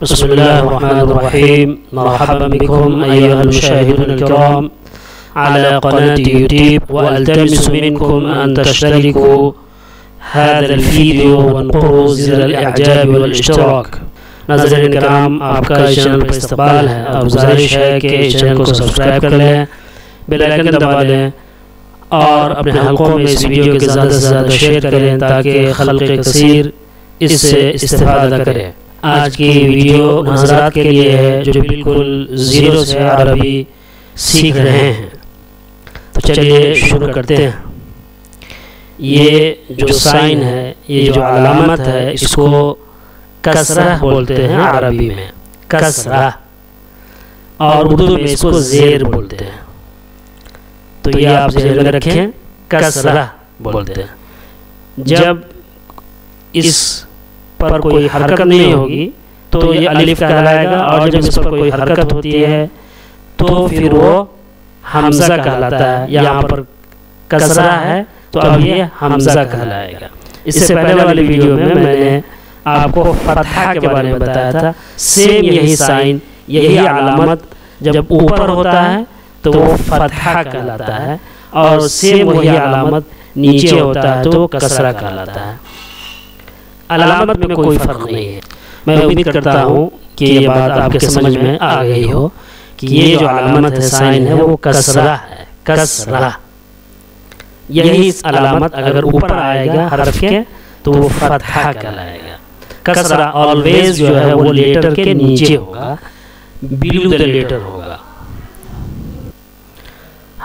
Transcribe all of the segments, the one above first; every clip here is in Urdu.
بسم الله الرحمن الرحيم. مرحبا بكم أيها المشاهدون الكرام على قناة يوتيوب، وألتمس منكم أن تشتركوا هذا الفيديو وانقروا زر الإعجاب والاشتراك. ناظرین کرام، آپ کا اس چینل پر استقبال ہے اور گزارش ہے کہ اس چینل کو سبسکرائب کر لیں، بیل آئیکن دبا لیں اور اپنے حلقوں میں اس ویڈیو کے زیادہ سے زیادہ شیئر کریں تاکہ خلق کثیر اس سے استفادہ کرے۔ آج کی ویڈیو حضرات کے لیے ہے جو بالکل زیرو سے عربی سیکھ رہے ہیں، تو چلیے شروع کرتے ہیں۔ یہ جو سائن ہے، یہ جو علامت ہے، اس کو کسرہ بولتے ہیں عربی میں، کسرہ، اور اردو میں اس کو زیر بولتے ہیں۔ تو یہ آپ ذہن میں رکھیں، کسرہ بولتے ہیں۔ جب اس پر کوئی حرکت نہیں ہوگی تو یہ الف کہلائے گا، اور جب اس پر کوئی حرکت ہوتی ہے تو پھر وہ حمزہ کہلاتا ہے۔ یہاں پر کسرہ ہے تو اب یہ حمزہ کہلائے گا۔ اس سے پہلے والی ویڈیو میں میں نے آپ کو فتحہ کے بارے میں بتایا تھا۔ سیم یہی سائن، یہی علامت جب اوپر ہوتا ہے تو وہ فتحہ کہلاتا ہے، اور سیم وہی علامت نیچے ہوتا ہے تو کسرہ کہلاتا ہے۔ علامت میں کوئی فرق نہیں ہے۔ میں امید کرتا ہوں کہ یہ بات آپ کے سمجھ میں آ گئی ہو کہ یہ جو علامت ہے، سائن ہے، وہ کسرہ ہے، کسرہ۔ یہی علامت اگر اوپر آئے گا حرف کے تو وہ فتحہ کہلائے گا۔ کسرہ آلویز جو ہے وہ لیٹر کے نیچے ہوگا، بیلو دا لیٹر ہوگا۔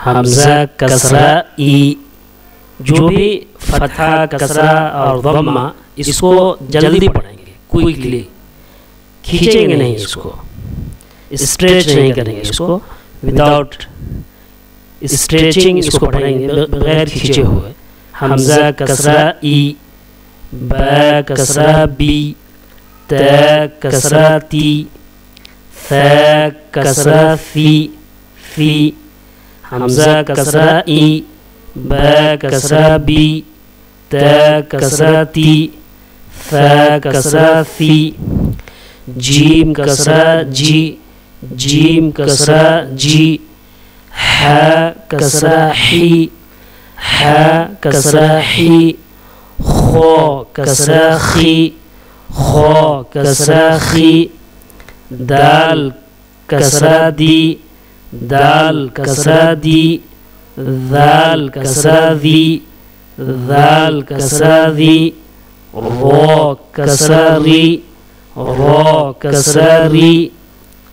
حمزہ، کسرہ، ای، جو بھی فتحہ، کسرہ اور ضمہ، اس کو جلدی پڑھیں گے، کوئکلی، کھینچیں گے نہیں، اس کو اسٹریچ نہیں کریں گے، اس کو وداؤٹ اسٹریچنگ اس کو پڑھیں گے، بغیر کھینچے ہوئے۔ حمزہ، کسرہ، ای، با، کسرہ، بی، تا، کسرہ، تی، ثا، کسرہ، ثی، فی۔ حمزہ، کسرہ، ای، با، کسرہ، بی، تا، کسرہ، تی، ثا، کسرہ، ثی۔ جیم، کسرہ، جی، جیم، کسرہ، جی۔ حا، کسرہ، حی، حا، کسرہ، حی۔ خو، کسرہ، خی، خو، کسرہ، خی۔ دال، کسرہ، دی، دال، کسرہ، دی۔ ذال، کسرہ، ذی، ذال، کسرہ، ذی۔ رو، کسرہ، ری، رو، کسرہ، ری۔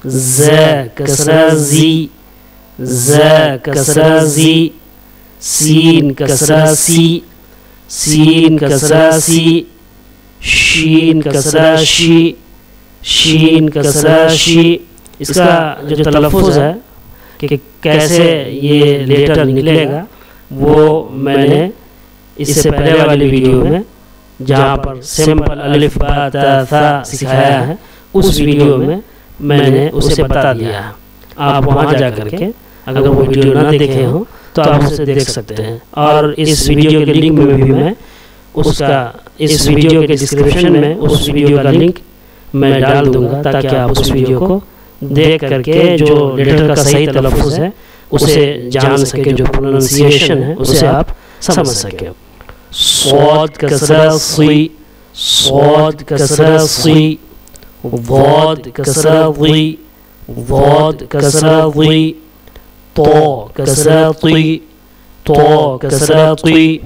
ز، کسرہ، زی، ز، کسرہ، زی۔ سین، کسرہ، سی، سین، کسرہ، سی۔ شین، کسرہ، شی، شین، کسرہ، شی۔ اس کا جو تلفظ ہے کہ کیسے یہ لیٹر نکلے گا، وہ میں نے اس سے پہلے والی ویڈیو میں جہاں پر سمپل الف، با، تا، ثا سکھایا ہے، اس ویڈیو میں میں نے اسے بتا دیا ہے۔ آپ وہاں جا کر کے اگر وہ ویڈیو نہ دیکھے ہوں تو آپ اسے دیکھ سکتے ہیں، اور اس ویڈیو کے لنک میں بھی میں اس ویڈیو کے ڈسکرپشن میں اس ویڈیو کا لنک میں ڈال دوں گا تاکہ آپ اس ویڈیو کو دیکھ کر کے جو لیٹر کا صحیح تلفظ ہے اسے جان سکیں، جو پروننسیشن ہے اسے آپ سمجھ سکیں۔ صاد، کسرہ، صی، صاد، کسرہ، صی۔ ضاد، کسرہ، ضی، ضاد، کسرہ، ضی۔ طا، کسرہ، طی، طا، کسرہ، طی۔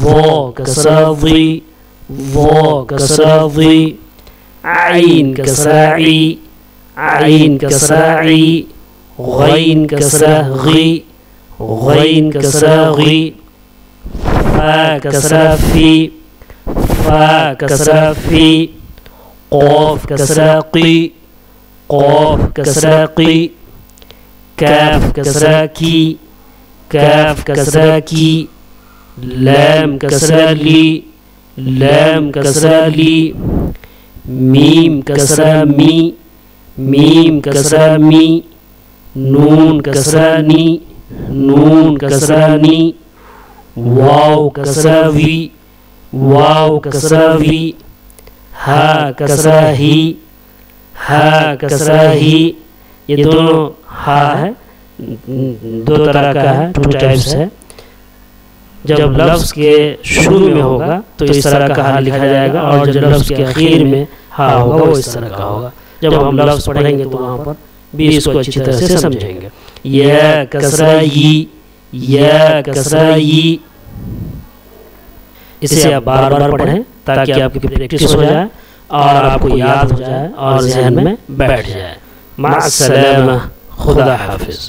ظا، کسرہ، ظی، ظا، کسرہ، ظی۔ عین، کسرہ، عی، عین، کسرہ، عی۔ غین، کسرہ، غی، غین، کسرہ، غی۔ فا، کسرہ، فی، فا، کسرہ، فی۔ قاف، کسرہ، قی، قاف، کسرہ، قی۔ کاف، کسرہ، کی، کاف، کسرہ، کی۔ لام، کسرہ، لی، لام، کسرہ، لی۔ میم، کسرہ، می، میم، کسرہ، می۔ نون، کسرہ، نی، نون، کسرہ، نی۔ واو، کسرہ، وی، واو، کسرہ، وی۔ ہا، کسرہ، ہی، ہا کسرہ ہی، یہ دونوں ہا ہے، دو طرح کا ہے، 2 ٹائپس ہے. جب لفظ کے شروع میں ہوگا تو اس طرح کا ہا لکھا جائے گا، اور جب لفظ کے اخیر میں ہا ہوگا وہ اس طرح کا ہوگا. جب ہم لفظ پڑھیں گے تو وہاں پر بھی اس کو اچھی طرح سے سمجھیں گے. یا کسرہ ی، یا کسرہ ی. اسے آپ بار بار پڑھیں تاکہ آپ کی پریکٹس ہو جائے اور آپ کو یاد ہو جائے اور ذہن میں بیٹھ جائے. مع السلامہ، خدا حافظ.